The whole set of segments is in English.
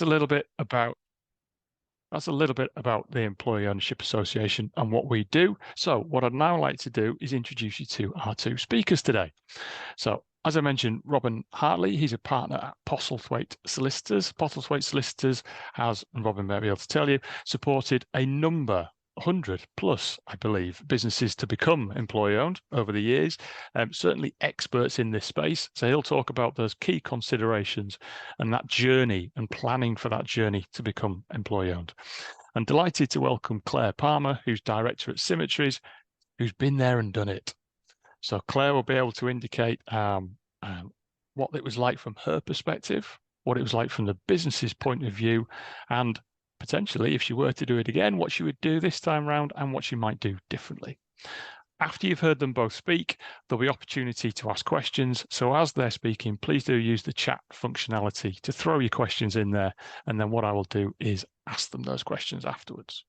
a little bit about the Employee Ownership Association and what we do. So what I'd now like to do is introduce you to our two speakers today. So as I mentioned, Robin Hartley, he's a partner at Postlethwaite Solicitors. Postlethwaite Solicitors has, and Robin may be able to tell you, supported a number, 100 plus, I believe, businesses to become employee-owned over the years. Certainly experts in this space. So he'll talk about those key considerations and that journey and planning for that journey to become employee-owned. I'm delighted to welcome Claire Palmer, who's director at Symmetries, who's been there and done it. So Claire will be able to indicate what it was like from her perspective, what it was like from the business's point of view, and potentially, if she were to do it again, what she would do this time round and what she might do differently. After you've heard them both speak, there'll be opportunity to ask questions. So as they're speaking, please do use the chat functionality to throw your questions in there. And then what I will do is ask them those questions afterwards.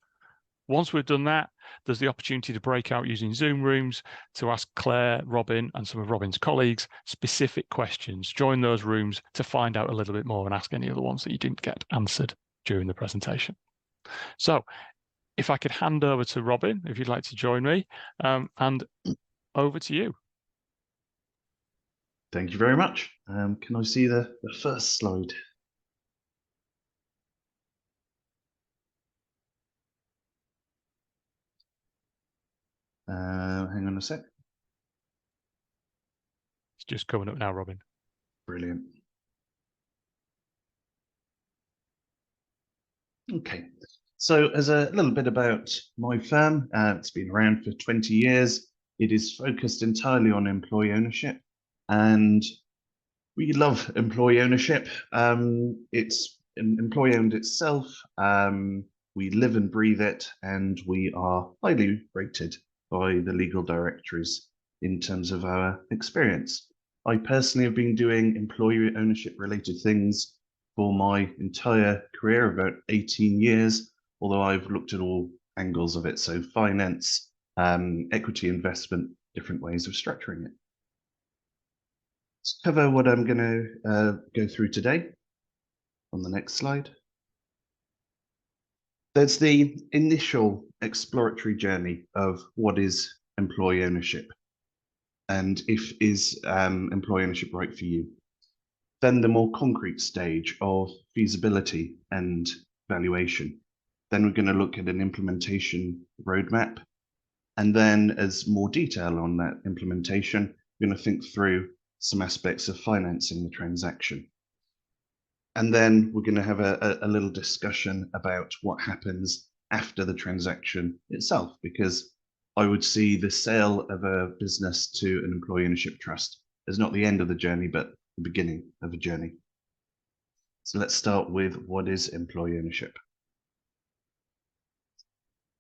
Once we've done that, there's the opportunity to break out using Zoom rooms to ask Claire, Robin, and some of Robin's colleagues specific questions. Join those rooms to find out a little bit more and ask any of the ones that you didn't get answered during the presentation. So if I could hand over to Robin, if you'd like to join me, and over to you. Thank you very much. Can I see the first slide? Hang on a sec. It's just coming up now, Robin. Brilliant. Okay, so as a little bit about my firm, it's been around for 20 years. It is focused entirely on employee ownership, and we love employee ownership. It's employee owned itself. We live and breathe it, and we are highly rated by the legal directories in terms of our experience. I personally have been doing employee ownership related things for my entire career, about 18 years, although I've looked at all angles of it. So finance, equity investment, different ways of structuring it. Let's cover what I'm going to go through today on the next slide. There's the initial exploratory journey of what is employee ownership and if is employee ownership right for you. Then the more concrete stage of feasibility and valuation. Then we're going to look at an implementation roadmap. And then as more detail on that implementation, we're going to think through some aspects of financing the transaction. And then we're going to have a little discussion about what happens after the transaction itself, because I would see the sale of a business to an employee ownership trust as not the end of the journey, but the beginning of a journey. So let's start with what is employee ownership.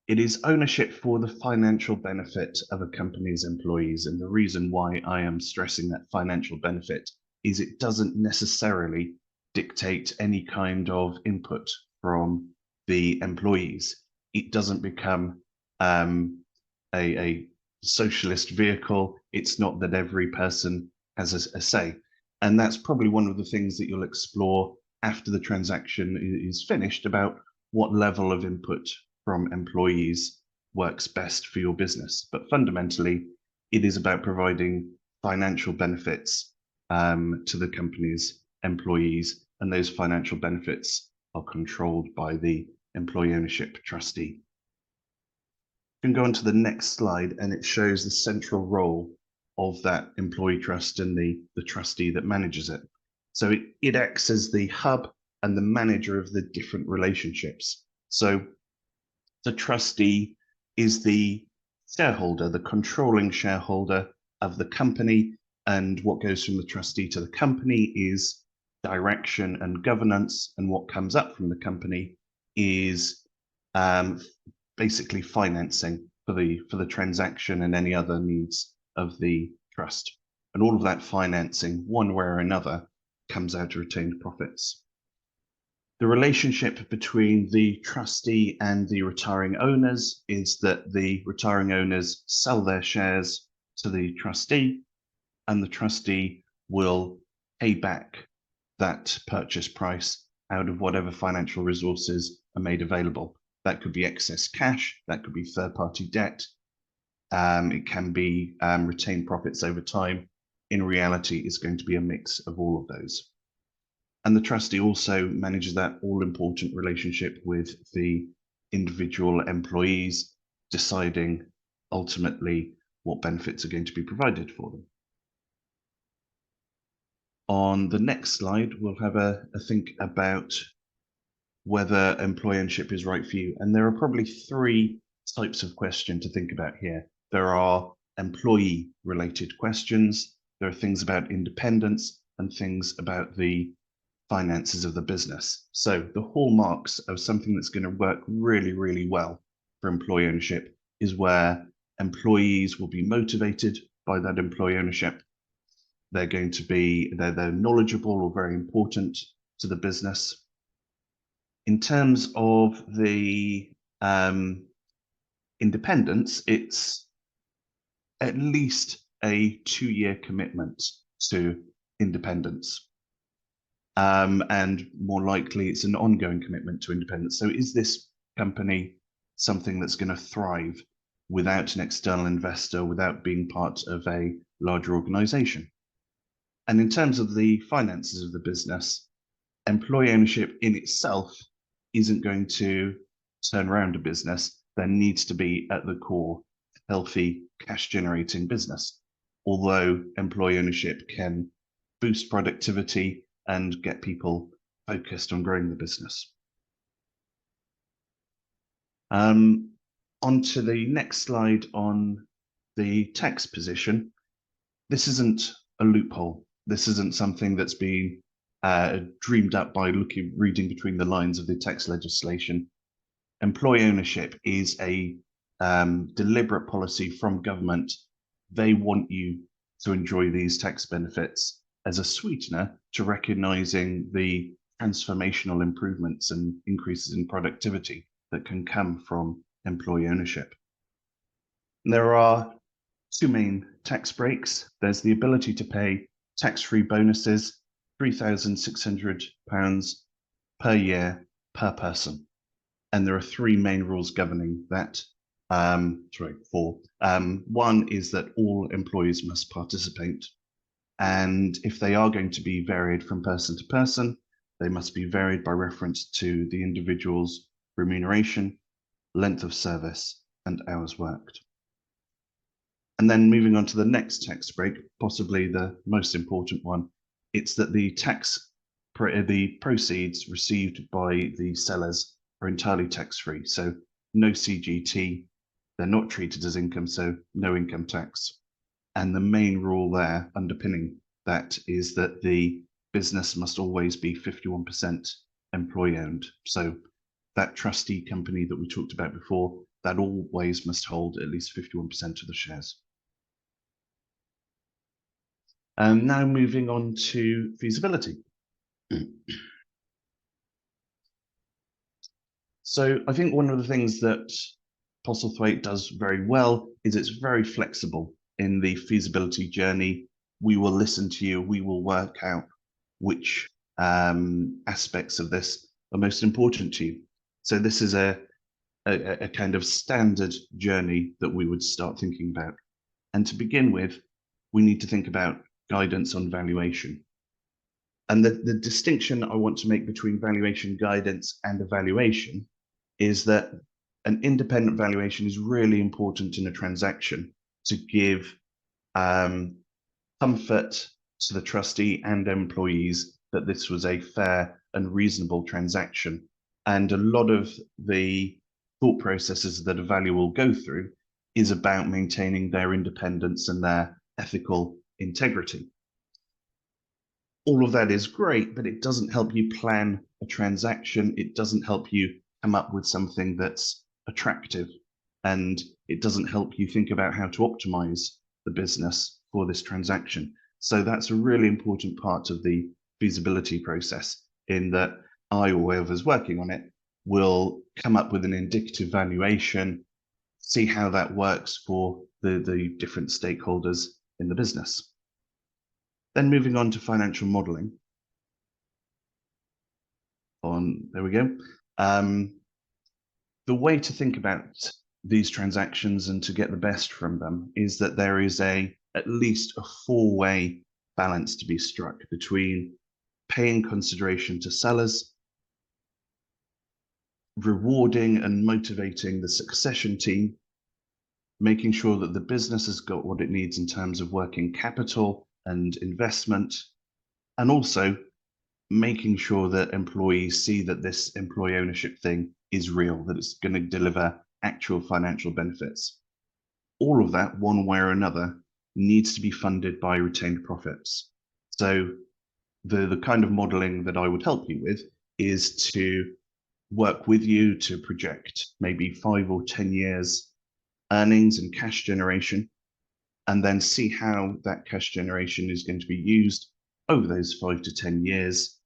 It is ownership for the financial benefit of a company's employees. And the reason why I am stressing that financial benefit is it doesn't necessarily dictate any kind of input from the employees. It doesn't become a socialist vehicle. It's not that every person has a say. And that's probably one of the things that you'll explore after the transaction is finished, about what level of input from employees works best for your business. But fundamentally, it is about providing financial benefits to the company's employees, and those financial benefits are controlled by the employee ownership trustee. You can go on to the next slide, and it shows the central role of that employee trust and the trustee that manages it. So it acts as the hub and the manager of the different relationships. So the trustee is the shareholder, the controlling shareholder of the company, and what goes from the trustee to the company is direction and governance, and what comes up from the company is basically financing for the transaction and any other needs of the trust. And all of that financing, one way or another, comes out of retained profits. The relationship between the trustee and the retiring owners is that the retiring owners sell their shares to the trustee, and the trustee will pay back that purchase price out of whatever financial resources are made available. That could be excess cash, that could be third-party debt, it can be retained profits over time. In reality, it's going to be a mix of all of those. And the trustee also manages that all-important relationship with the individual employees, deciding ultimately what benefits are going to be provided for them. On the next slide, we'll have a think about whether employee ownership is right for you. And there are probably three types of question to think about here. There are employee-related questions, there are things about independence, and things about the finances of the business. So the hallmarks of something that's going to work really, really well for employee ownership is where employees will be motivated by that employee ownership. They're going to be, they're knowledgeable or very important to the business. In terms of the independence, it's at least a 2-year commitment to independence. And more likely, it's an ongoing commitment to independence. So is this company something that's going to thrive without an external investor, without being part of a larger organization? And in terms of the finances of the business, employee ownership in itself isn't going to turn around a business. There needs to be at the core healthy cash generating business, although employee ownership can boost productivity and get people focused on growing the business. On to the next slide on the tax position. This isn't a loophole. This isn't something that's been dreamed up by reading between the lines of the tax legislation. Employee ownership is a deliberate policy from government. They want you to enjoy these tax benefits as a sweetener to recognizing the transformational improvements and increases in productivity that can come from employee ownership. And there are two main tax breaks. There's the ability to pay tax-free bonuses, £3,600 per year per person. And there are three main rules governing that. Four. One is that all employees must participate. And if they are going to be varied from person to person, they must be varied by reference to the individual's remuneration, length of service, and hours worked. And then moving on to the next tax break, possibly the most important one, it's that the proceeds received by the sellers are entirely tax-free. So no CGT, they're not treated as income, so no income tax. And the main rule there underpinning that is that the business must always be 51% employee owned. So that trustee company that we talked about before, that always must hold at least 51% of the shares. Now moving on to feasibility. So I think one of the things that Postlethwaite does very well is it's very flexible in the feasibility journey. We will listen to you, we will work out which aspects of this are most important to you. So this is a kind of standard journey that we would start thinking about. And to begin with, we need to think about guidance on valuation. And the distinction I want to make between valuation guidance and evaluation is that an independent valuation is really important in a transaction to give comfort to the trustee and employees that this was a fair and reasonable transaction. And a lot of the thought processes that a valuer will go through is about maintaining their independence and their ethical integrity. All of that is great, but it doesn't help you plan a transaction. It doesn't help you come up with something that's attractive, and it doesn't help you think about how to optimize the business for this transaction. So that's a really important part of the feasibility process, in that I, or whoever's working on it, will come up with an indicative valuation, see how that works for the different stakeholders in the business. Then moving on to financial modeling. There we go. The way to think about these transactions and to get the best from them is that there is at least a four-way balance to be struck between paying consideration to sellers, rewarding and motivating the succession team, making sure that the business has got what it needs in terms of working capital and investment, and also making sure that employees see that this employee ownership thing is real, that it's going to deliver actual financial benefits. All of that, one way or another, needs to be funded by retained profits. So the kind of modeling that I would help you with is to work with you to project maybe 5 or 10 years earnings and cash generation, and then see how that cash generation is going to be used over those 5 to 10 years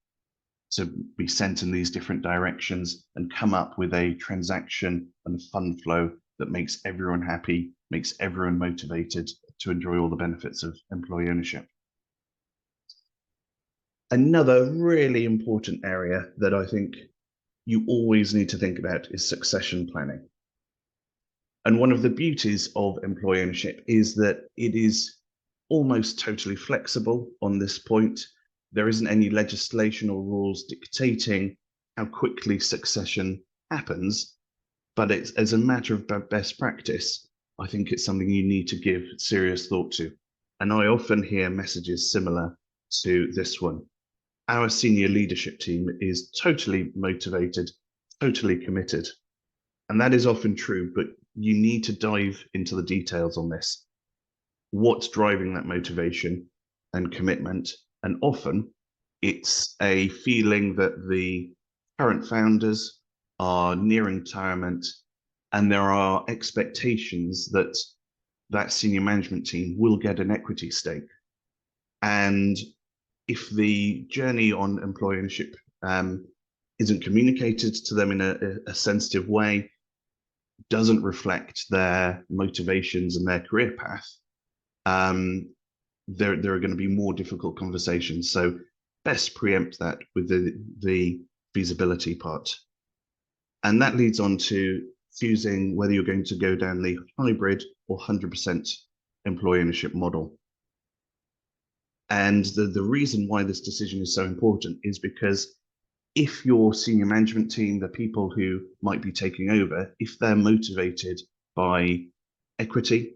to be sent in these different directions and come up with a transaction and a fund flow that makes everyone happy, makes everyone motivated to enjoy all the benefits of employee ownership. Another really important area that I think you always need to think about is succession planning. And one of the beauties of employee ownership is that it is almost totally flexible on this point. There isn't any legislation or rules dictating how quickly succession happens, but it's as a matter of best practice, I think it's something you need to give serious thought to. And I often hear messages similar to this one. Our senior leadership team is totally motivated, totally committed. And that is often true, but you need to dive into the details on this. What's driving that motivation and commitment? And often it's a feeling that the current founders are nearing retirement and there are expectations that that senior management team will get an equity stake. And if the journey on employee ownership isn't communicated to them in a sensitive way, doesn't reflect their motivations and their career path, there are going to be more difficult conversations. So best preempt that with the feasibility part. And that leads on to choosing whether you're going to go down the hybrid or 100% employee ownership model. And the reason why this decision is so important is because if your senior management team, the people who might be taking over, if they're motivated by equity,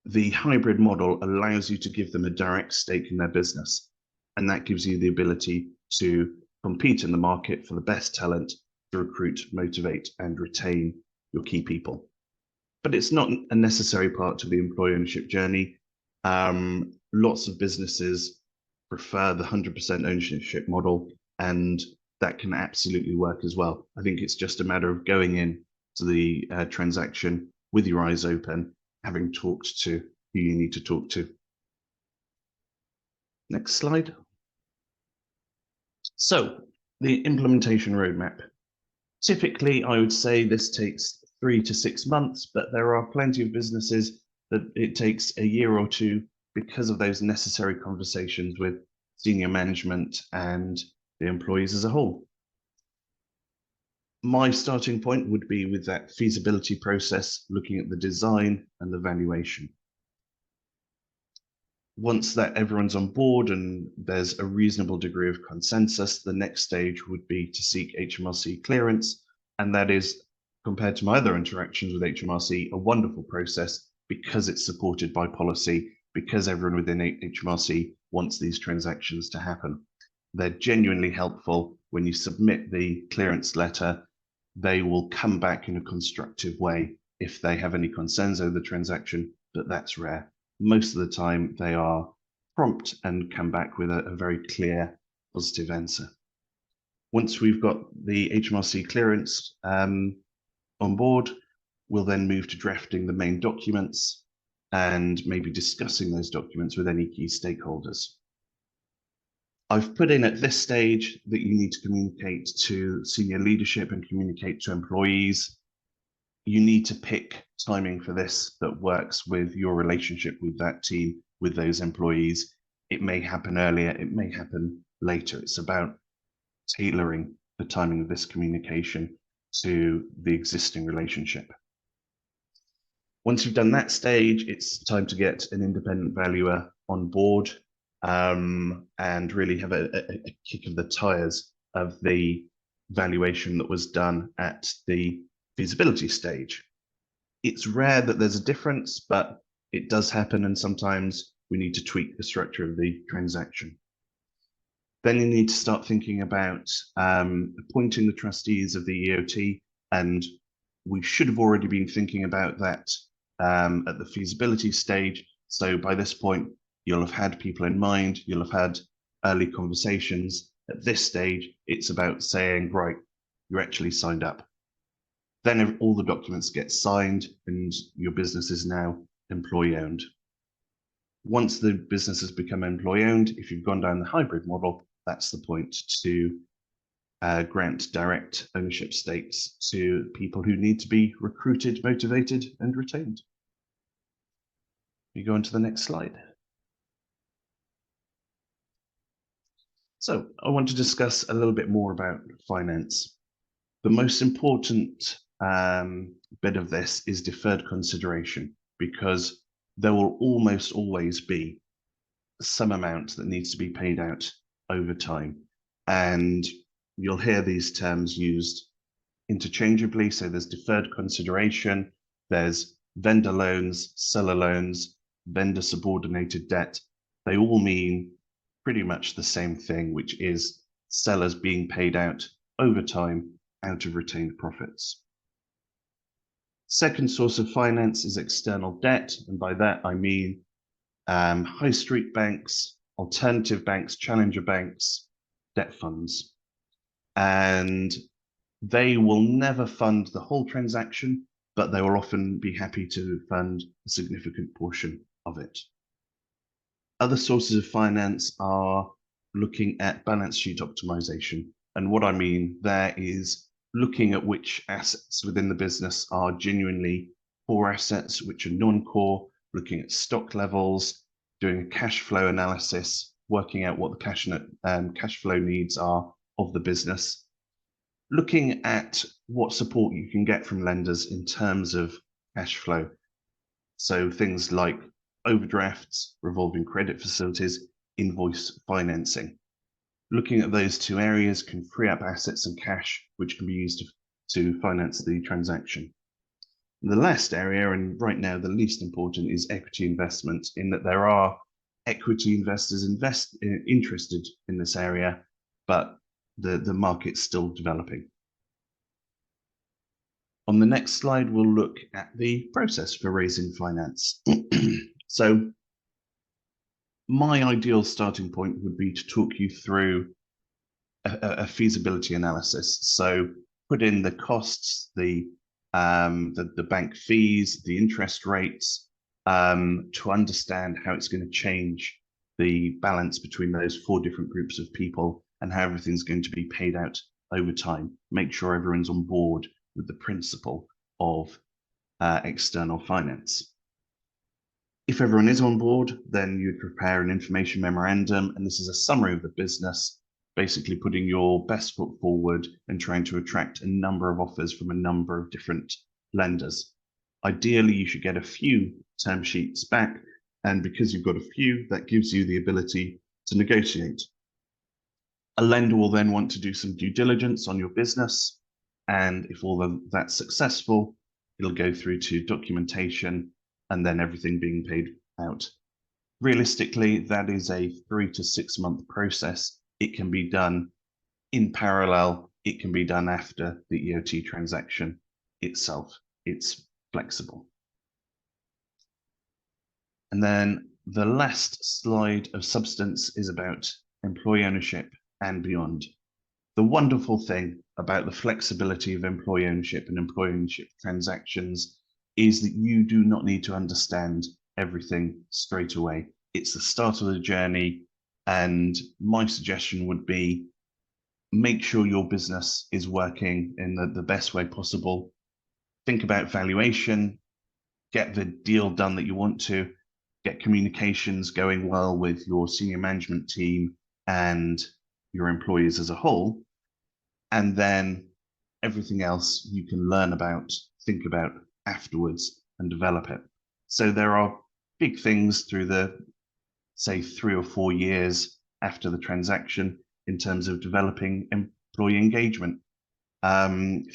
the hybrid model allows you to give them a direct stake in their business. And that gives you the ability to compete in the market for the best talent, to recruit, motivate, and retain your key people. But it's not a necessary part of the employee ownership journey. Lots of businesses prefer the 100% ownership model, and that can absolutely work as well. I think it's just a matter of going in to the transaction with your eyes open, having talked to who you need to talk to. Next slide. So the implementation roadmap. Typically, I would say this takes 3 to 6 months, but there are plenty of businesses that it takes a year or two because of those necessary conversations with senior management and the employees as a whole. My starting point would be with that feasibility process, looking at the design and the valuation. Once that everyone's on board and there's a reasonable degree of consensus, the next stage would be to seek HMRC clearance. And that is, compared to my other interactions with HMRC, a wonderful process because it's supported by policy, because everyone within HMRC wants these transactions to happen. They're genuinely helpful. When you submit the clearance letter, they will come back in a constructive way if they have any concerns over the transaction, but that's rare. Most of the time they are prompt and come back with a very clear, positive answer. Once we've got the HMRC clearance on board, we'll then move to drafting the main documents and maybe discussing those documents with any key stakeholders. I've put in at this stage that you need to communicate to senior leadership and communicate to employees. You need to pick timing for this that works with your relationship with that team, with those employees. It may happen earlier, it may happen later. It's about tailoring the timing of this communication to the existing relationship. Once you've done that stage, it's time to get an independent valuer on board and really have a kick of the tires of the valuation that was done at the feasibility stage. It's rare that there's a difference, but it does happen, and sometimes we need to tweak the structure of the transaction. Then you need to start thinking about appointing the trustees of the EOT, and we should have already been thinking about that at the feasibility stage. So by this point, you'll have had people in mind, you'll have had early conversations. At this stage, it's about saying, right, you're actually signed up. Then all the documents get signed and your business is now employee owned. Once the business has become employee owned, if you've gone down the hybrid model, that's the point to grant direct ownership stakes to people who need to be recruited, motivated, and retained. You go on to the next slide. So I want to discuss a little bit more about finance. The most important bit of this is deferred consideration, because there will almost always be some amount that needs to be paid out over time. And you'll hear these terms used interchangeably. So there's deferred consideration, there's vendor loans, seller loans, vendor subordinated debt. They all mean pretty much the same thing, which is sellers being paid out over time out of retained profits. Second source of finance is external debt, and by that I mean high street banks, alternative banks, challenger banks, debt funds. And they will never fund the whole transaction, but they will often be happy to fund a significant portion of it. Other sources of finance are looking at balance sheet optimization. And what I mean there is looking at which assets within the business are genuinely core assets, which are non-core, looking at stock levels, doing a cash flow analysis, working out what the cash flow needs are of the business, looking at what support you can get from lenders in terms of cash flow. So things like overdrafts, revolving credit facilities, invoice financing. Looking at those two areas can free up assets and cash, which can be used to finance the transaction. The last area, and right now the least important, is equity investment, in that there are equity investors interested in this area, but the market's still developing. On the next slide, we'll look at the process for raising finance. So my ideal starting point would be to talk you through a feasibility analysis. So put in the costs, the bank fees, the interest rates, to understand how it's going to change the balance between those four different groups of people and how everything's going to be paid out over time. Make sure everyone's on board with the principle of external finance. If everyone is on board, then you'd prepare an information memorandum, and this is a summary of the business, basically putting your best foot forward and trying to attract a number of offers from a number of different lenders. Ideally, you should get a few term sheets back, and because you've got a few, that gives you the ability to negotiate. A lender will then want to do some due diligence on your business, and if all of that's successful, it'll go through to documentation and then everything being paid out. Realistically, that is a 3 to 6 month process. It can be done in parallel. It can be done after the EOT transaction itself. It's flexible. And then the last slide of substance is about employee ownership and beyond. The wonderful thing about the flexibility of employee ownership and employee ownership transactions is that you do not need to understand everything straight away. It's the start of the journey, and my suggestion would be make sure your business is working in the best way possible. Think about valuation, get the deal done that you want to, get communications going well with your senior management team and your employees as a whole, and then everything else you can learn about, think about afterwards, and develop it. So there are big things through the, say, 3 or 4 years after the transaction in terms of developing employee engagement,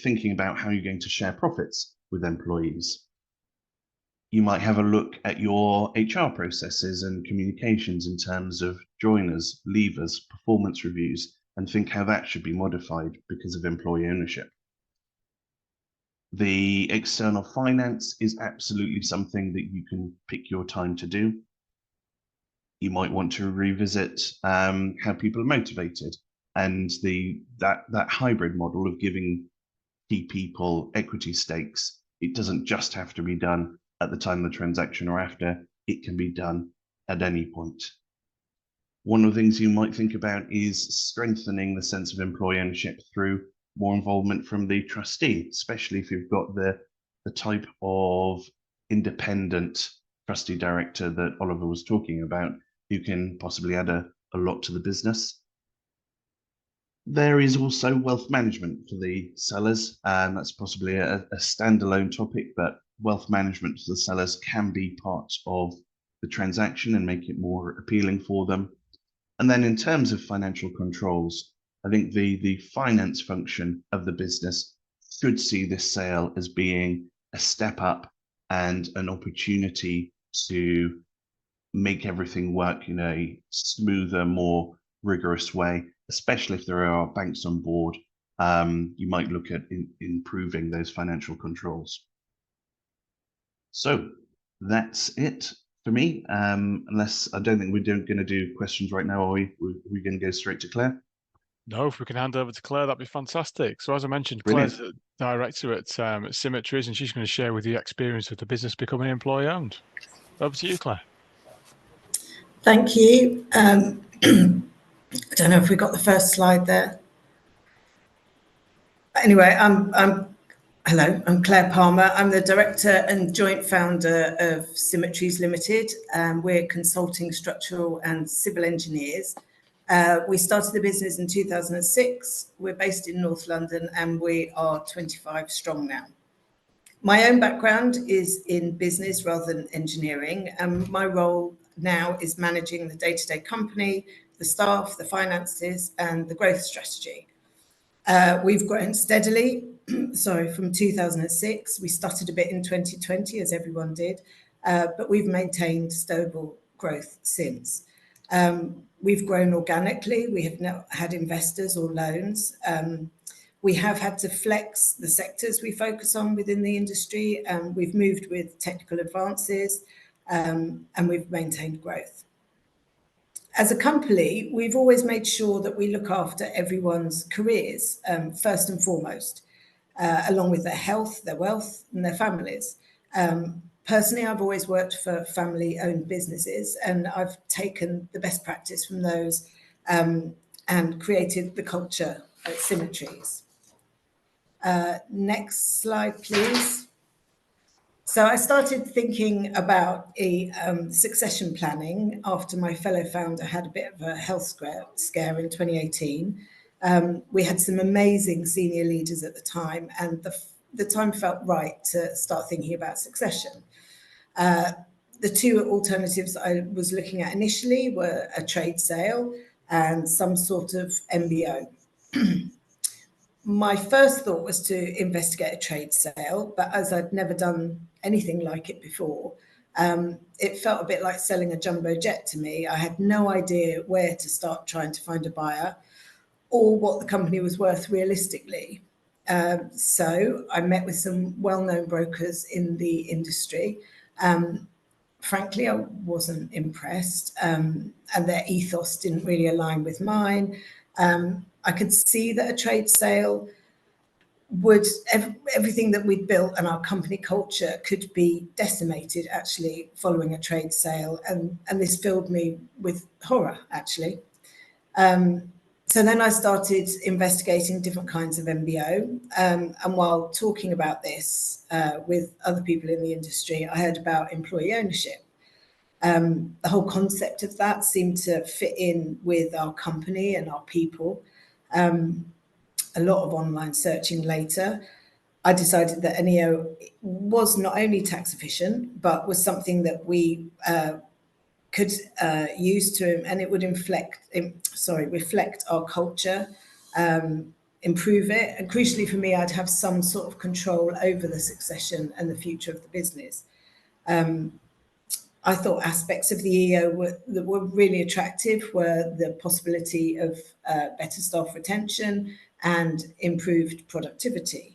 thinking about how you're going to share profits with employees. You might have a look at your HR processes and communications in terms of joiners, leavers, performance reviews, and think how that should be modified because of employee ownership. The external finance is absolutely something that you can pick your time to do. You might want to revisit how people are motivated, and that hybrid model of giving key people equity stakes. It doesn't just have to be done at the time of the transaction or after. It can be done at any point. One of the things you might think about is strengthening the sense of employee ownership through more involvement from the trustee, especially if you've got the type of independent trustee director that Oliver was talking about, who can possibly add a lot to the business. There is also wealth management for the sellers, and that's possibly a standalone topic, but wealth management for the sellers can be part of the transaction and make it more appealing for them. And then in terms of financial controls, I think the finance function of the business should see this sale as being a step up and an opportunity to make everything work in a smoother, more rigorous way, especially if there are banks on board. You might look at improving those financial controls. So that's it for me. Unless I don't think we're going to do questions right now, are we? We're going to go straight to Claire. No, if we can hand over to Claire, that'd be fantastic. So as I mentioned, Brilliant. Claire's a director at Symmetries, and she's going to share with you the experience of the business becoming employee owned. Over to you, Claire. Thank you. I don't know if we got the first slide there. Anyway, hello, I'm Claire Palmer. I'm the director and joint founder of Symmetries Limited. We're consulting structural and civil engineers. We started the business in 2006. We're based in North London and we are 25 strong now. My own background is in business rather than engineering, and my role now is managing the day-to-day company, the staff, the finances, and the growth strategy. We've grown steadily, from 2006. We started a bit in 2020, as everyone did, but we've maintained stable growth since. We've grown organically. We have not had investors or loans. We have had to flex the sectors we focus on within the industry. We've moved with technical advances, and we've maintained growth. As a company, we've always made sure that we look after everyone's careers, first and foremost, along with their health, their wealth, and their families. Personally, I've always worked for family-owned businesses, and I've taken the best practice from those and created the culture at Symmetries. Next slide, please. So I started thinking about succession planning after my fellow founder had a bit of a health scare in 2018. We had some amazing senior leaders at the time, and the time felt right to start thinking about succession. The two alternatives I was looking at initially were a trade sale and some sort of MBO. My first thought was to investigate a trade sale, but as I'd never done anything like it before, it felt a bit like selling a jumbo jet to me. I had no idea where to start trying to find a buyer or what the company was worth realistically. So I met with some well-known brokers in the industry. Frankly, I wasn't impressed, and their ethos didn't really align with mine. I could see that a trade sale would, everything that we'd built and our company culture could be decimated actually following a trade sale. And this filled me with horror, actually. So then I started investigating different kinds of MBO. And while talking about this with other people in the industry, I heard about employee ownership. The whole concept of that seemed to fit in with our company and our people. a lot of online searching later, I decided that an EO was not only tax efficient, but was something that we could use to, and it would reflect our culture, improve it. And crucially for me, I'd have some sort of control over the succession and the future of the business. I thought aspects of the EO that were really attractive were the possibility of better staff retention and improved productivity.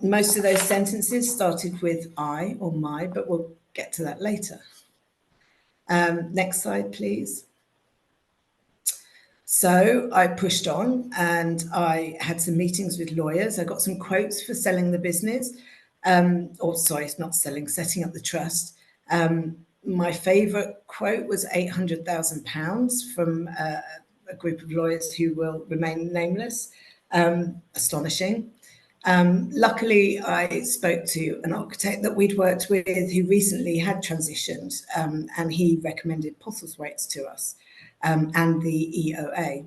Most of those sentences started with I or my, but we'll get to that later. Next slide, please. So I pushed on and I had some meetings with lawyers. I got some quotes for selling the business. Setting up the trust. My favourite quote was £800,000 from a group of lawyers who will remain nameless. Astonishing. Luckily, I spoke to an architect that we'd worked with who recently had transitioned, and he recommended Postlethwaite to us and the EOA.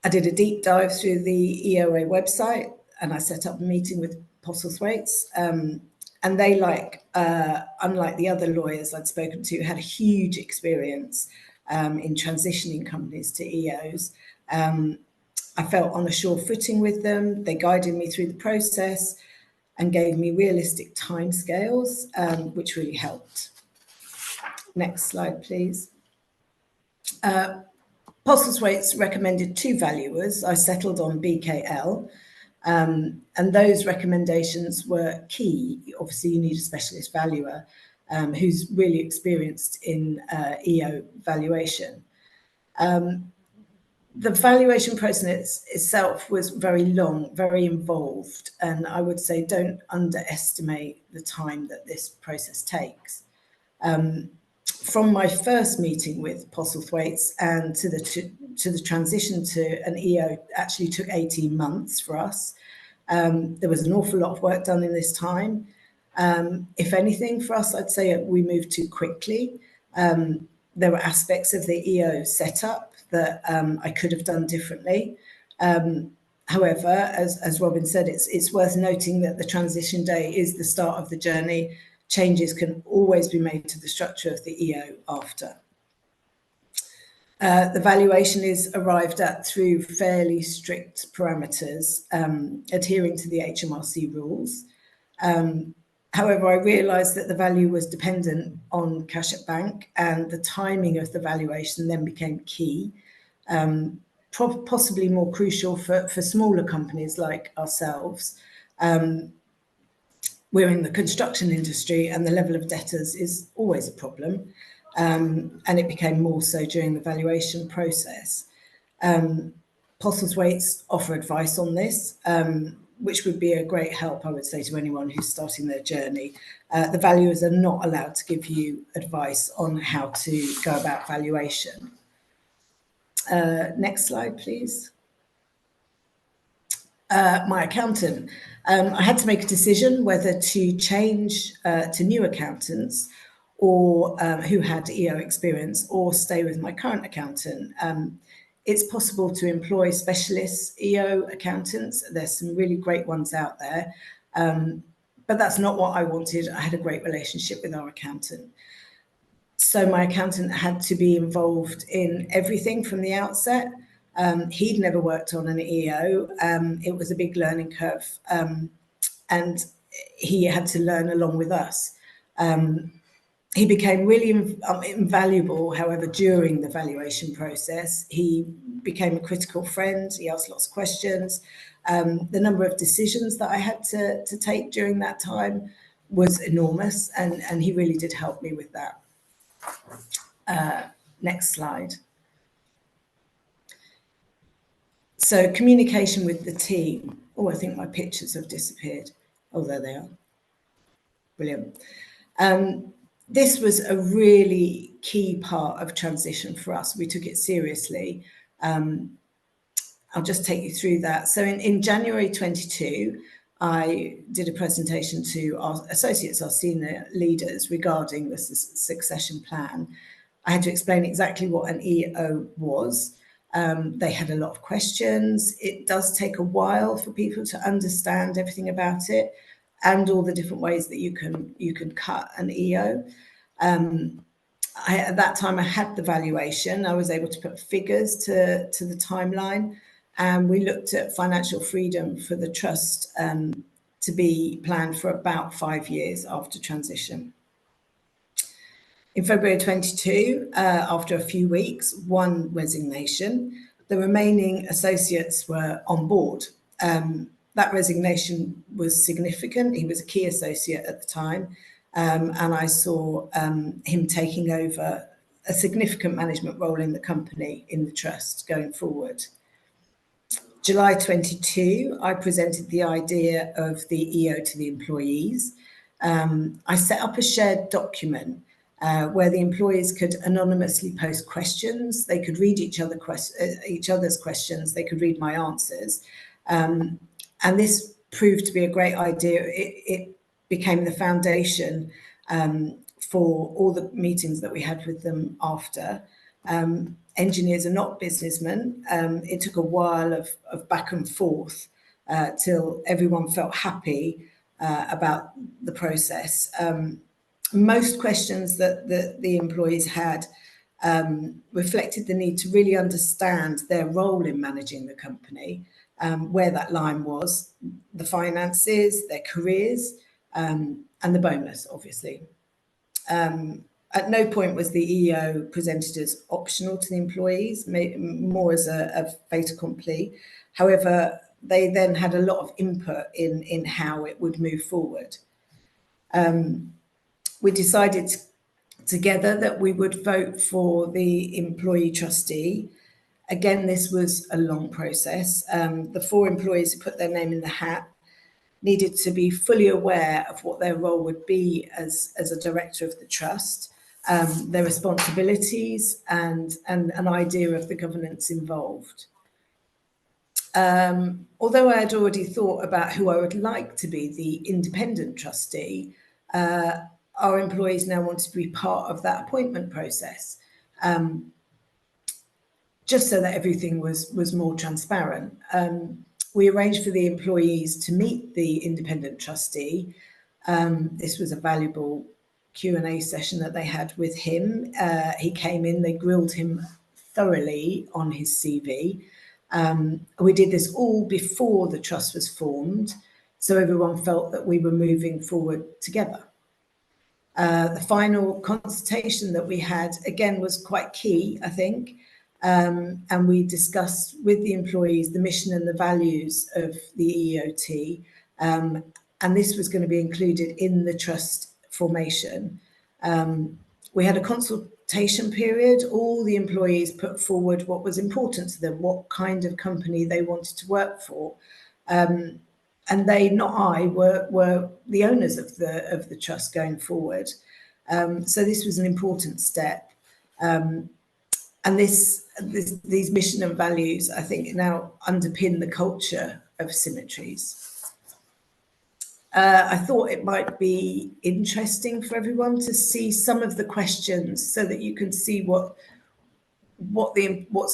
I did a deep dive through the EOA website and I set up a meeting with Postlethwaite, and they, unlike the other lawyers I'd spoken to, had a huge experience in transitioning companies to EOs. I felt on a sure footing with them. They guided me through the process and gave me realistic timescales, which really helped. Next slide, please. Postlethwaite recommended 2 valuers. I settled on BKL, and those recommendations were key. Obviously, you need a specialist valuer who's really experienced in EO valuation. The valuation process itself was very long, very involved, and I would say don't underestimate the time that this process takes. From my first meeting with Postlethwaite and to the transition to an EO actually took 18 months for us. There was an awful lot of work done in this time. If anything, for us, I'd say we moved too quickly. There were aspects of the EO setup that I could have done differently. However, as Robin said, it's worth noting that the transition day is the start of the journey. Changes can always be made to the structure of the EO after. The valuation is arrived at through fairly strict parameters, adhering to the HMRC rules. However, I realised that the value was dependent on cash at bank, and the timing of the valuation then became key, possibly more crucial for smaller companies like ourselves. We're in the construction industry and the level of debtors is always a problem, and it became more so during the valuation process. Postlethwaite offer advice on this, which would be a great help, I would say, to anyone who's starting their journey. The valuers are not allowed to give you advice on how to go about valuation. Next slide, please. My accountant. I had to make a decision whether to change to new accountants or who had EO experience, or stay with my current accountant. It's possible to employ specialist EO accountants. There's some really great ones out there, but that's not what I wanted. I had a great relationship with our accountant. So my accountant had to be involved in everything from the outset. He'd never worked on an EO. It was a big learning curve, and he had to learn along with us. He became really invaluable, however, during the valuation process. He became a critical friend. He asked lots of questions. The number of decisions that I had to take during that time was enormous, and he really did help me with that. Next slide. So communication with the team. Oh, I think my pictures have disappeared. Oh, there they are. Brilliant. This was a really key part of transition for us. We took it seriously. I'll just take you through that. So in January 22, I did a presentation to our associates, our senior leaders, regarding the succession plan. I had to explain exactly what an EO was. They had a lot of questions. It does take a while for people to understand everything about it and all the different ways that you can cut an EO. At that time, I had the valuation. I was able to put figures to the timeline, and we looked at financial freedom for the trust to be planned for about 5 years after transition. In February 22, after a few weeks, one resignation, the remaining associates were on board. That resignation was significant. He was a key associate at the time, and I saw him taking over a significant management role in the company, in the trust, going forward. July 22, I presented the idea of the EO to the employees. I set up a shared document where the employees could anonymously post questions. They could read each other's questions. They could read my answers. And this proved to be a great idea. It became the foundation for all the meetings that we had with them after. Engineers are not businessmen. It took a while of back and forth till everyone felt happy about the process. Most questions that the employees had reflected the need to really understand their role in managing the company, where that line was, the finances, their careers, and the bonus, obviously. At no point was the EO presented as optional to the employees, more as a fait accompli. However, they then had a lot of input in how it would move forward. We decided together that we would vote for the employee trustee. Again, this was a long process. The 4 employees who put their name in the hat needed to be fully aware of what their role would be as a director of the trust, their responsibilities, and an idea of the governance involved. Although I had already thought about who I would like to be the independent trustee, our employees now wanted to be part of that appointment process, just so that everything was more transparent. We arranged for the employees to meet the independent trustee. This was a valuable Q&A session that they had with him. He came in, they grilled him thoroughly on his CV. We did this all before the trust was formed, so everyone felt that we were moving forward together. The final consultation that we had, again, was quite key, I think. And we discussed with the employees the mission and the values of the EOT. And this was going to be included in the trust formation. We had a consultation period. All the employees put forward what was important to them, what kind of company they wanted to work for. And they, not I, were the owners of the trust going forward. So this was an important step. And these mission and values, I think, now underpin the culture of Symmetries. I thought it might be interesting for everyone to see some of the questions so that you can see what's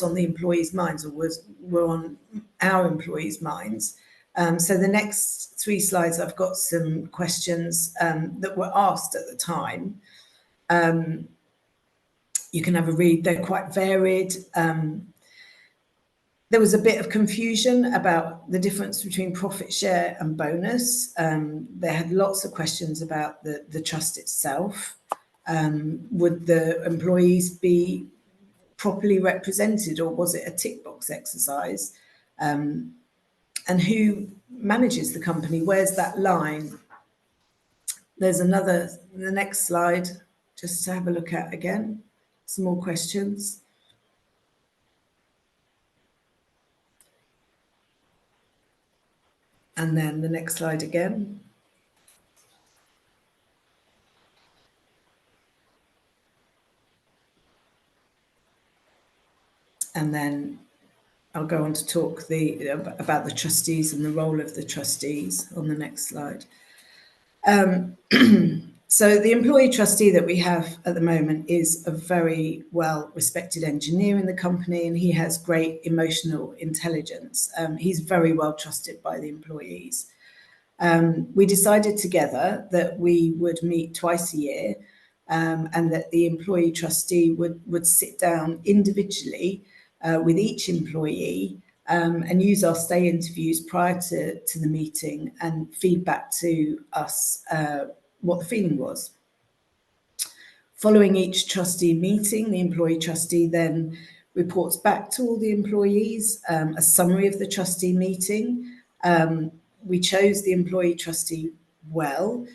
on the employees' minds, or were on our employees' minds. So the next 3 slides, I've got some questions that were asked at the time. You can have a read. They're quite varied. There was a bit of confusion about the difference between profit share and bonus. They had lots of questions about the trust itself. Would the employees be properly represented, or was it a tick box exercise? And who manages the company? Where's that line? There's the next slide, just to have a look at again. Some more questions. And then the next slide again. And then I'll go on to talk about the trustees and the role of the trustees on the next slide. So the employee trustee that we have at the moment is a very well-respected engineer in the company, and he has great emotional intelligence. He's very well trusted by the employees. We decided together that we would meet twice a year, and that the employee trustee would sit down individually with each employee and use our stay interviews prior to the meeting and feedback to us what the feeling was. Following each trustee meeting, the employee trustee then reports back to all the employees a summary of the trustee meeting. We chose the employee trustee well.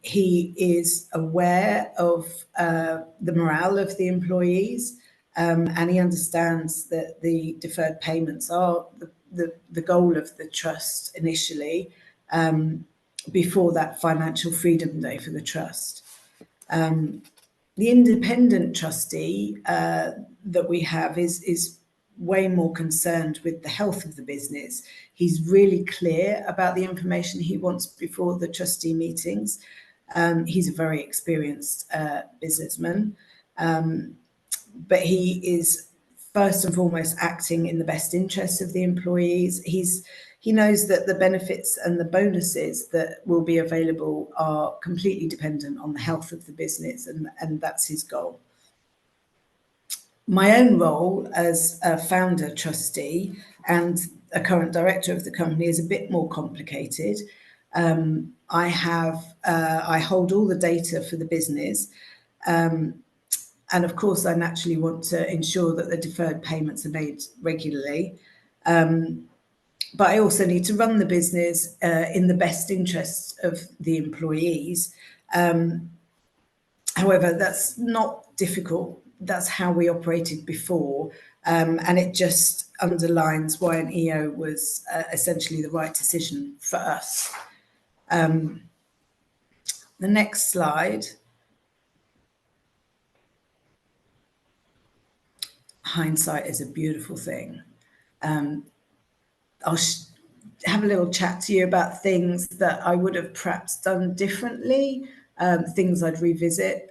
He is aware of the morale of the employees, and he understands that the deferred payments are the goal of the trust initially, before that financial freedom day for the trust. The independent trustee that we have is way more concerned with the health of the business. He's really clear about the information he wants before the trustee meetings. He's a very experienced businessman, but he is first and foremost acting in the best interests of the employees. He knows that the benefits and the bonuses that will be available are completely dependent on the health of the business, and that's his goal. My own role as a founder trustee and a current director of the company is a bit more complicated. I hold all the data for the business, and of course I naturally want to ensure that the deferred payments are made regularly. But I also need to run the business in the best interests of the employees. However, that's not difficult. That's how we operated before. And it just underlines why an EO was essentially the right decision for us. The next slide. Hindsight is a beautiful thing. I'll have a little chat to you about things that I would have perhaps done differently, things I'd revisit.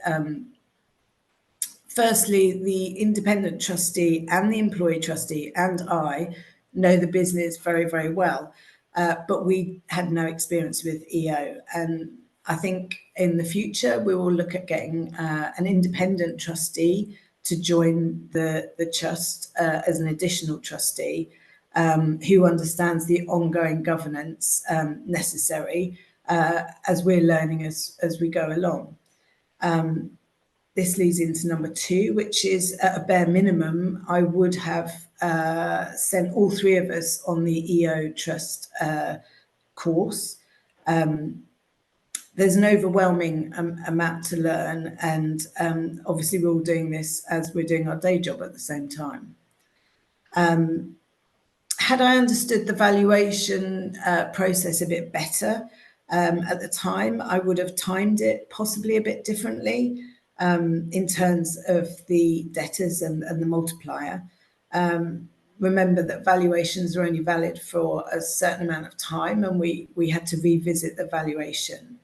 Firstly, the independent trustee and the employee trustee and I know the business very, very well, but we had no experience with EO. And I think in the future, we will look at getting an independent trustee to join the trust as an additional trustee, who understands the ongoing governance necessary as we're learning as we go along. This leads into number 2, which is at a bare minimum, I would have sent all 3 of us on the EO Trust course. There's an overwhelming amount to learn, and obviously we're all doing this as we're doing our day job at the same time. Had I understood the valuation process a bit better at the time, I would have timed it possibly a bit differently in terms of the debtors and the multiplier. Remember that valuations are only valid for a certain amount of time, and we had to revisit the valuation.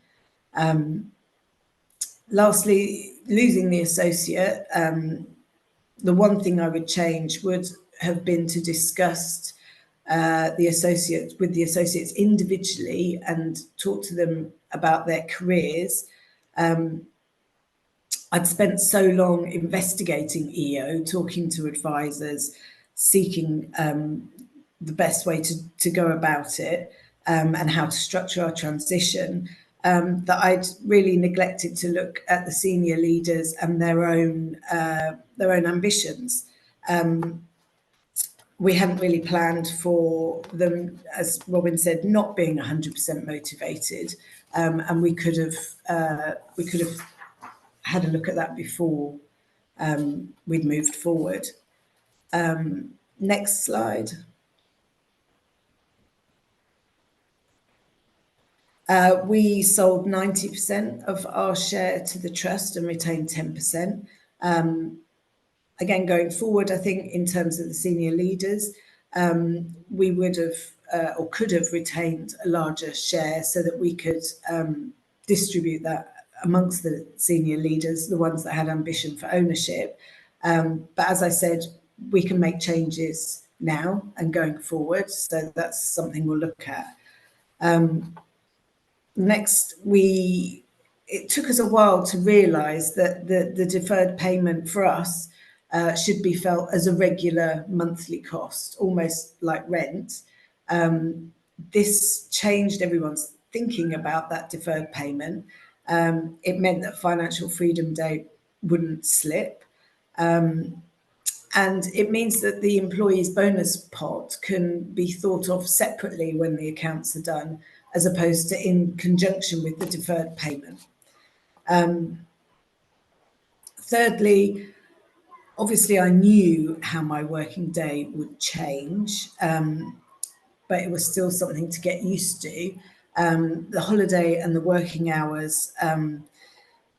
Lastly, losing the associate, the one thing I would change would have been to discuss the associates individually and talk to them about their careers. I'd spent so long investigating EO, talking to advisors, seeking the best way to go about it, and how to structure our transition, that I'd really neglected to look at the senior leaders and their own ambitions. We hadn't really planned for them, as Robin said, not being 100% motivated, and we could have had a look at that before we'd moved forward. Next slide. We sold 90% of our share to the trust and retained 10%. Again, going forward, I think in terms of the senior leaders, we would have or could have retained a larger share so that we could distribute that amongst the senior leaders, the ones that had ambition for ownership. But as I said, we can make changes now and going forward. So that's something we'll look at. Next, it took us a while to realise that the deferred payment for us should be felt as a regular monthly cost, almost like rent. This changed everyone's thinking about that deferred payment. It meant that Financial Freedom Day wouldn't slip. And it means that the employee's bonus pot can be thought of separately when the accounts are done, as opposed to in conjunction with the deferred payment. Thirdly, obviously I knew how my working day would change, but it was still something to get used to. The holiday and the working hours,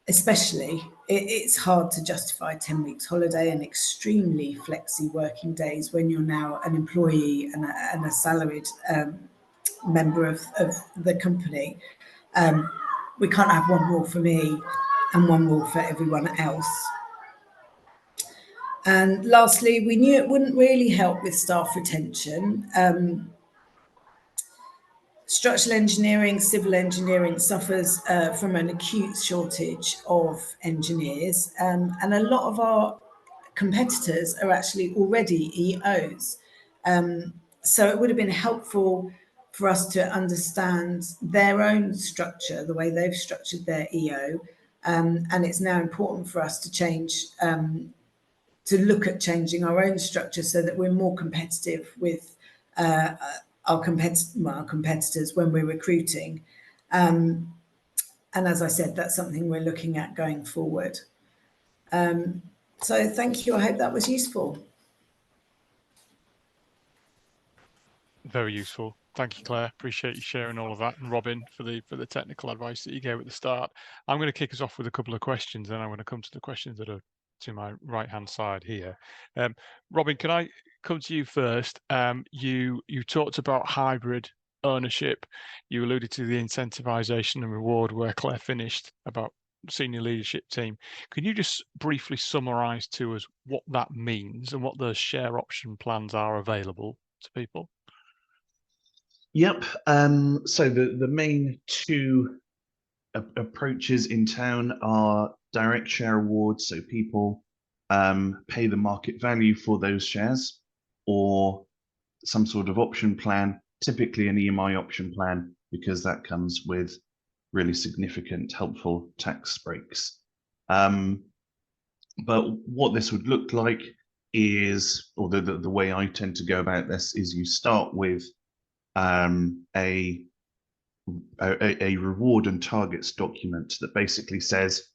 especially, it's hard to justify 10 weeks holiday and extremely flexi working days when you're now an employee and a salaried member of the company. We can't have one rule for me and one rule for everyone else. And lastly, we knew it wouldn't really help with staff retention. Structural engineering, civil engineering suffers from an acute shortage of engineers, and a lot of our competitors are actually already EOs. So it would have been helpful for us to understand their own structure, the way they've structured their EO, and it's now important for us to change, to look at changing our own structure so that we're more competitive with our competitors when we're recruiting. And as I said, that's something we're looking at going forward. So thank you. I hope that was useful. Very useful. Thank you, Claire. Appreciate you sharing all of that, and Robin for the technical advice that you gave at the start. I'm going to kick us off with a couple of questions, and I'm going to come to the questions that are to my right-hand side here. Robin, can I come to you first? You talked about hybrid ownership. You alluded to the incentivization and reward where Claire finished about senior leadership team. Can you just briefly summarize to us what that means and what those share option plans are available to people? Yep. So the main two approaches in town are direct share awards. So people pay the market value for those shares, or some sort of option plan, typically an EMI option plan, because that comes with really significant helpful tax breaks. But what this would look like is, or the way I tend to go about this is, you start with a reward and targets document that basically says,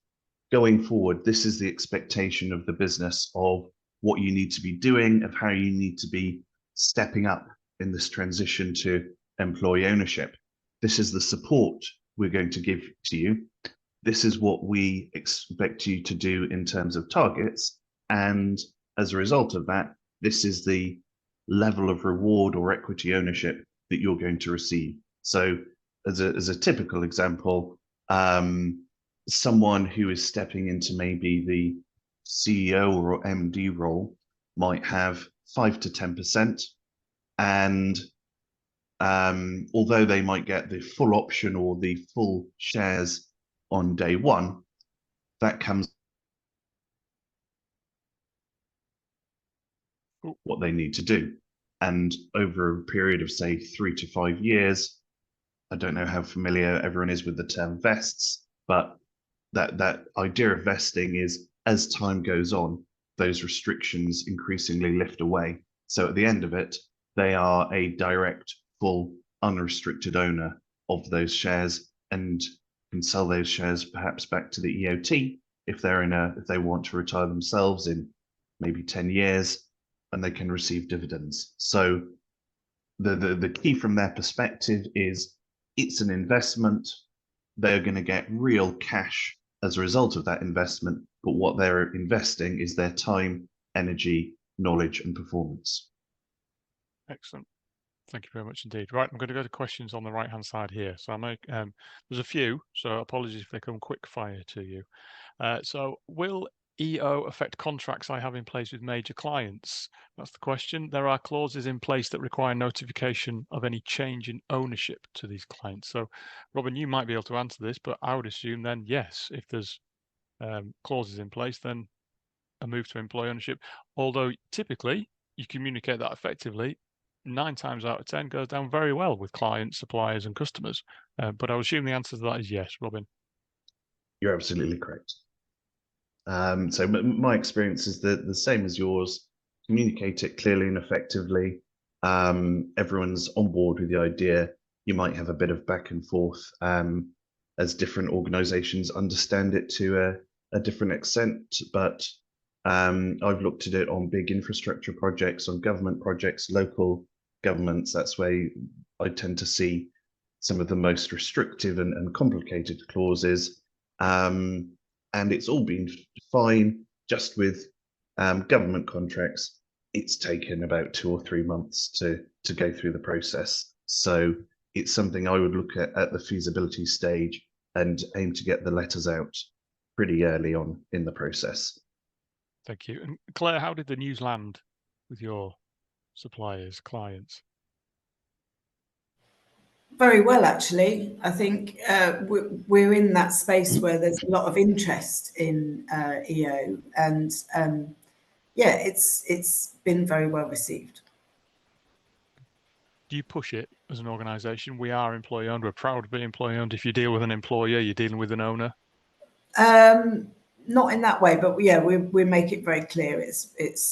going forward, this is the expectation of the business of what you need to be doing, of how you need to be stepping up in this transition to employee ownership. This is the support we're going to give to you. This is what we expect you to do in terms of targets. And as a result of that, this is the level of reward or equity ownership that you're going to receive. So as a typical example, someone who is stepping into maybe the CEO or MD role might have 5 to 10%. And although they might get the full option or the full shares on day one, that comes what they need to do. And over a period of, say, 3 to 5 years, I don't know how familiar everyone is with the term vests, but that idea of vesting is, as time goes on, those restrictions increasingly lift away. So at the end of it, they are a direct, full, unrestricted owner of those shares, and can sell those shares perhaps back to the EOT if they want to retire themselves in maybe 10 years, and they can receive dividends. So the key from their perspective is, it's an investment. They're going to get real cash as a result of that investment, but what they're investing is their time, energy, knowledge, and performance. Excellent. Thank you very much indeed. Right, I'm going to go to questions on the right-hand side here. So there's a few, so apologies if they come quick fire to you. So will EO affect contracts I have in place with major clients? That's the question. There are clauses in place that require notification of any change in ownership to these clients. So Robin, you might be able to answer this, but I would assume then, yes, if there's clauses in place, then a move to employee ownership, although typically you communicate that effectively, 9 times out of 10 goes down very well with clients, suppliers, and customers. But I would assume the answer to that is yes, Robin. You're absolutely correct. So my experience is the same as yours. Communicate it clearly and effectively. Everyone's on board with the idea. You might have a bit of back and forth as different organizations understand it to a different extent, but I've looked at it on big infrastructure projects, on government projects, local governments. That's where I tend to see some of the most restrictive and complicated clauses. And it's all been fine. Just with government contracts, it's taken about 2 or 3 months to go through the process. So it's something I would look at the feasibility stage and aim to get the letters out pretty early on in the process. Thank you. And Claire, how did the news land with your suppliers, clients? Very well, actually. I think we're in that space where there's a lot of interest in EO, and yeah, it's been very well received. Do you push it as an organisation? We are employee owned. We're proud to be employee owned. If you deal with an employer, you're dealing with an owner. Not in that way, but yeah, we make it very clear. It's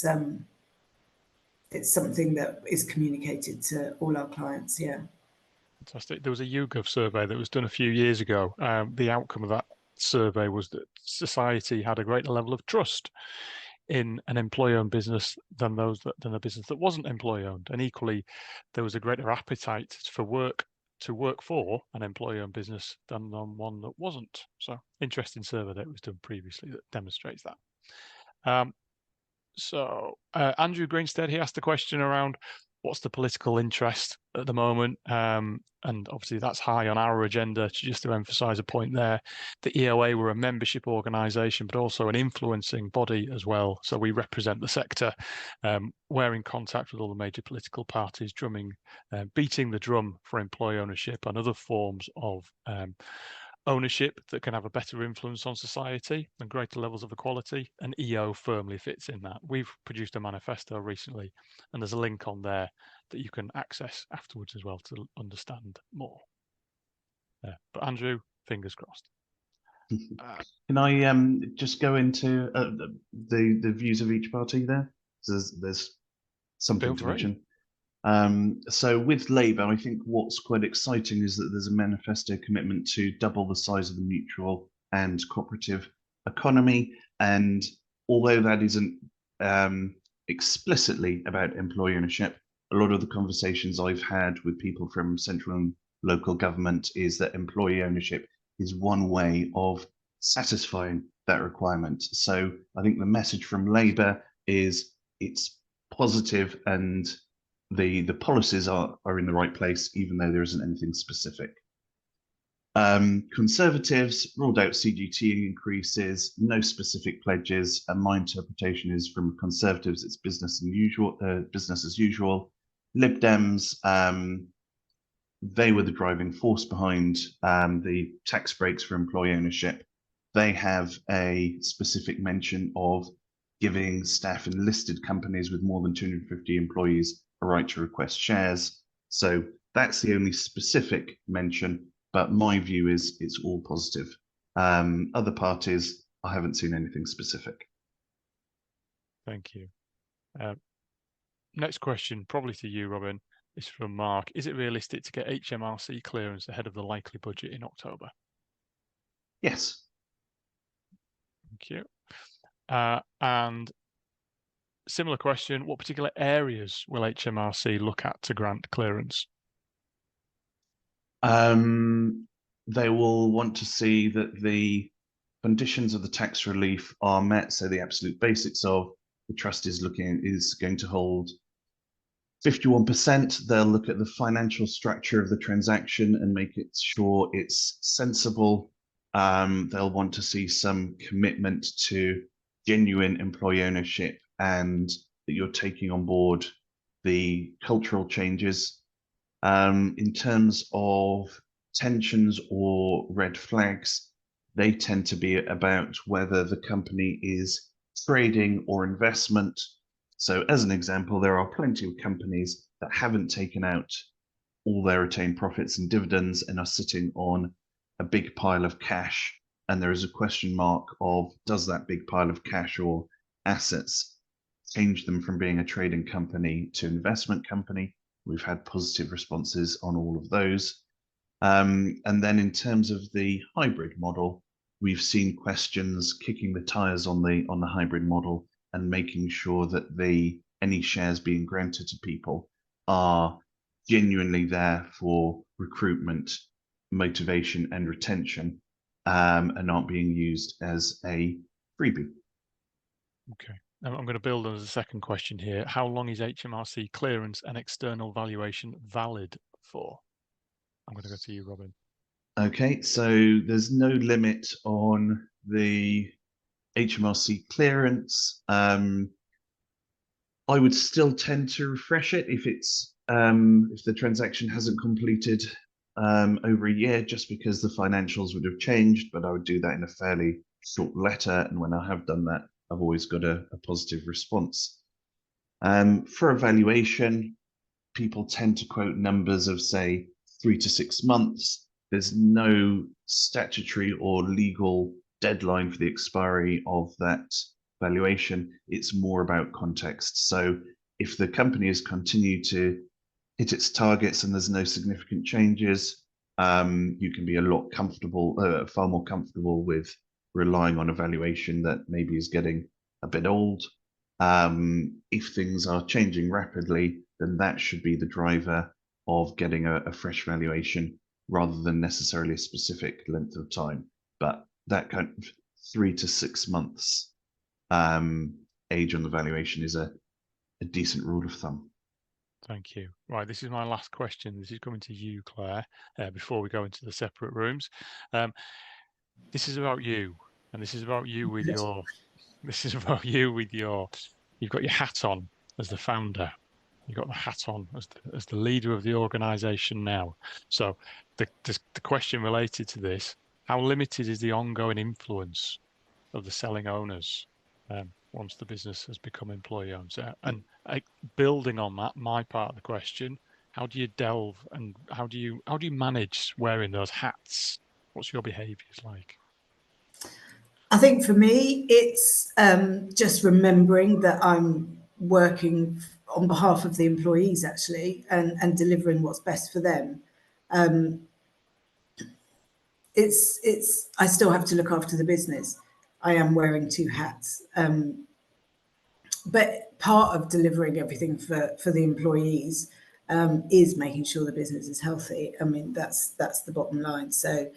something that is communicated to all our clients. Yeah. Fantastic. There was a YouGov survey that was done a few years ago. The outcome of that survey was that society had a greater level of trust in an employee-owned business than a business that wasn't employee-owned, and equally, there was a greater appetite to work for an employee-owned business than on one that wasn't. So, interesting survey that was done previously that demonstrates that. Andrew Greenstead, he asked a question around what's the political interest at the moment, and obviously that's high on our agenda. Just to emphasise a point there, the EOA were a membership organisation, but also an influencing body as well. So we represent the sector. We're in contact with all the major political parties, beating the drum for employee ownership and other forms of ownership that can have a better influence on society and greater levels of equality, and EO firmly fits in that. We've produced a manifesto recently, and there's a link on there that you can access afterwards as well to understand more. But Andrew, fingers crossed. Can I just go into the views of each party there? So there's something to mention. So with Labour, I think what's quite exciting is that there's a manifesto commitment to double the size of the mutual and cooperative economy. And although that isn't explicitly about employee ownership, a lot of the conversations I've had with people from central and local government is that employee ownership is one way of satisfying that requirement. So I think the message from Labour is it's positive and the policies are in the right place, even though there isn't anything specific. Conservatives ruled out CGT increases, no specific pledges, and my interpretation is from Conservatives, it's business as usual. Lib Dems, they were the driving force behind the tax breaks for employee ownership. They have a specific mention of giving staff in listed companies with more than 250 employees a right to request shares. So that's the only specific mention, but my view is it's all positive. Other parties, I haven't seen anything specific. Thank you. Next question, probably to you, Robin, is from Mark. Is it realistic to get HMRC clearance ahead of the likely budget in October? Yes. Thank you. And similar question, what particular areas will HMRC look at to grant clearance? They will want to see that the conditions of the tax relief are met, so the absolute basics of the trust is going to hold 51%, they'll look at the financial structure of the transaction and make it sure it's sensible. They'll want to see some commitment to genuine employee ownership and that you're taking on board the cultural changes. In terms of tensions or red flags, they tend to be about whether the company is trading or investment. So as an example, there are plenty of companies that haven't taken out all their retained profits and dividends and are sitting on a big pile of cash. And there is a question mark of, does that big pile of cash or assets change them from being a trading company to investment company? We've had positive responses on all of those. And then in terms of the hybrid model, we've seen questions kicking the tires on the hybrid model and making sure that any shares being granted to people are genuinely there for recruitment, motivation, and retention, and aren't being used as a freebie. Okay. I'm going to build on the second question here. How long is HMRC clearance and external valuation valid for? I'm going to go to you, Robin. Okay, so there's no limit on the HMRC clearance. I would still tend to refresh it if the transaction hasn't completed over a year, just because the financials would have changed. But I would do that in a fairly short letter, and when I have done that, I've always got a positive response. For evaluation, people tend to quote numbers of, say, 3 to 6 months. There's no statutory or legal deadline for the expiry of that valuation. It's more about context. So if the company has continued to hit its targets and there's no significant changes, you can be far more comfortable with relying on a valuation that maybe is getting a bit old. If things are changing rapidly, then that should be the driver of getting a fresh valuation rather than necessarily a specific length of time. But that kind of 3 to 6 months age on the valuation is a decent rule of thumb. Thank you. Right, this is my last question. This is coming to you, Claire, before we go into the separate rooms. This is about you, and this is about you with your, you've got your hat on as the founder. You've got the hat on as the leader of the organization now. So the question related to this, how limited is the ongoing influence of the selling owners once the business has become employee owned? And building on that, my part of the question, how do you delve and how do you manage wearing those hats? What's your behaviors like? I think for me, it's just remembering that I'm working on behalf of the employees, actually, and delivering what's best for them. I still have to look after the business. I am wearing 2 hats. But part of delivering everything for the employees is making sure the business is healthy. I mean, that's the bottom line. So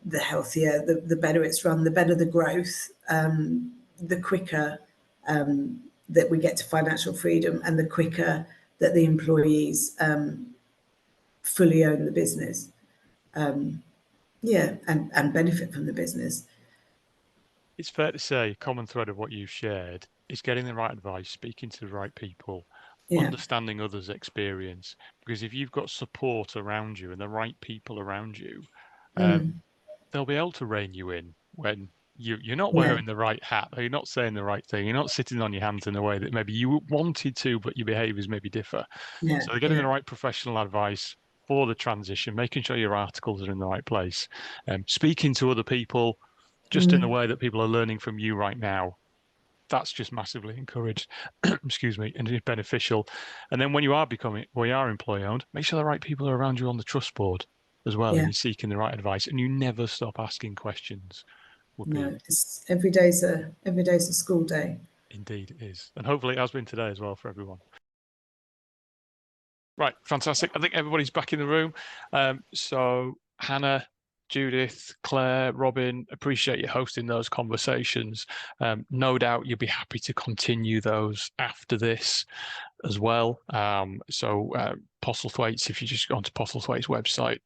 the healthier, the better it's run, the better the growth, the quicker that we get to financial freedom, and the quicker that the employees fully own the business. And benefit from the business. It's fair to say, common thread of what you've shared is getting the right advice, speaking to the right people, understanding others' experience. Because if you've got support around you and the right people around you, they'll be able to rein you in when you're not wearing the right hat, or you're not saying the right thing, you're not sitting on your hands in a way that maybe you wanted to, but your behaviours maybe differ. So getting the right professional advice for the transition, making sure your articles are in the right place, speaking to other people just in the way that people are learning from you right now. That's just massively encouraged, excuse me, and it's beneficial. And then when you are employee owned, make sure the right people are around you on the trust board as well, and you're seeking the right advice, and you never stop asking questions. Every day's a school day. Indeed it is. And hopefully it has been today as well for everyone. Right, fantastic. I think everybody's back in the room. So Hannah, Judith, Claire, Robin, appreciate you hosting those conversations. No doubt you'll be happy to continue those after this. as well. Postlethwaite's, if you just go onto Postlethwaite's website,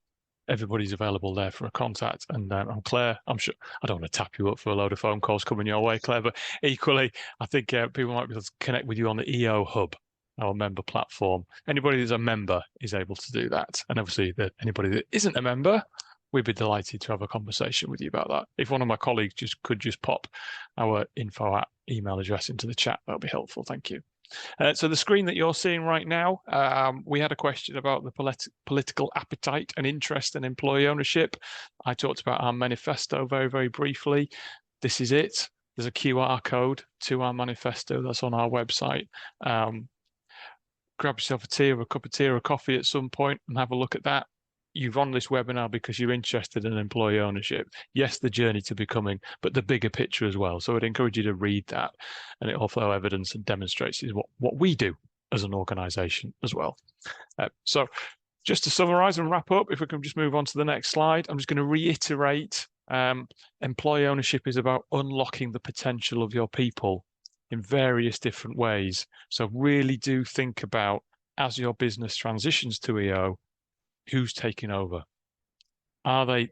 everybody's available there for a contact. And Claire, I'm sure, I don't want to tap you up for a load of phone calls coming your way, Claire, but equally, I think people might be able to connect with you on the EO Hub, our member platform. Anybody that's a member is able to do that. And obviously, anybody that isn't a member, we'd be delighted to have a conversation with you about that. If one of my colleagues could pop our info email address into the chat, that'll be helpful. Thank you. So the screen that you're seeing right now, we had a question about the political appetite and interest in employee ownership. I talked about our manifesto very, very briefly. This is it. There's a QR code to our manifesto that's on our website. Grab yourself a tea or a cup of tea or a coffee at some point and have a look at that. You've on this webinar because you're interested in employee ownership. Yes, the journey to becoming, but the bigger picture as well. So I'd encourage you to read that, and it also evidence and demonstrates is what we do as an organisation as well. So just to summarise and wrap up, if we can just move on to the next slide, I'm just going to reiterate, employee ownership is about unlocking the potential of your people in various different ways. So really do think about, as your business transitions to EO, who's taking over? Are they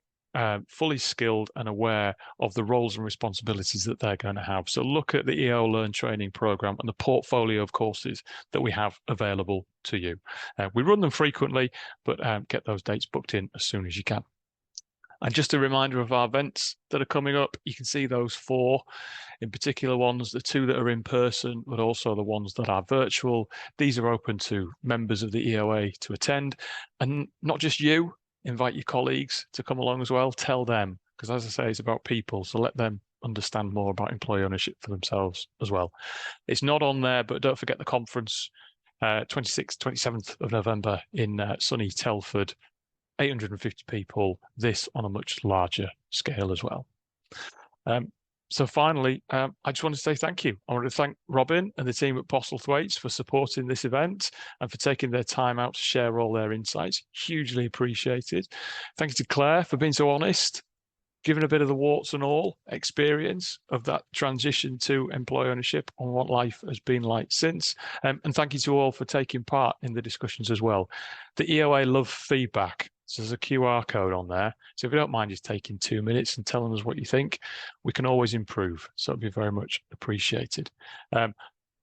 fully skilled and aware of the roles and responsibilities that they're going to have? So look at the EO Learn training program and the portfolio of courses that we have available to you. We run them frequently, but get those dates booked in as soon as you can. And just a reminder of our events that are coming up. You can see those 4 in particular ones, the 2 that are in person, but also the ones that are virtual. These are open to members of the EOA to attend. And not just you, invite your colleagues to come along as well. Tell them, because as I say, it's about people. So let them understand more about employee ownership for themselves as well. It's not on there, but don't forget the conference, 26th, 27th of November in sunny Telford. 850 people, this on a much larger scale as well. So finally, I just want to say thank you. I want to thank Robin and the team at Postlethwaite's for supporting this event and for taking their time out to share all their insights. Hugely appreciated. Thank you to Claire for being so honest, giving a bit of the warts and all experience of that transition to employee ownership and what life has been like since. And thank you to all for taking part in the discussions as well. The EOA love feedback. So there's a QR code on there. So if you don't mind just taking 2 minutes and telling us what you think, we can always improve. So it'd be very much appreciated.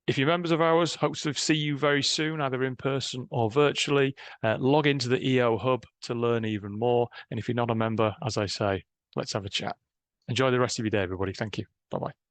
If you're members of ours, hope to see you very soon, either in person or virtually. Log into the EO Hub to learn even more. And if you're not a member, as I say, let's have a chat. Enjoy the rest of your day, everybody. Thank you. Bye-bye.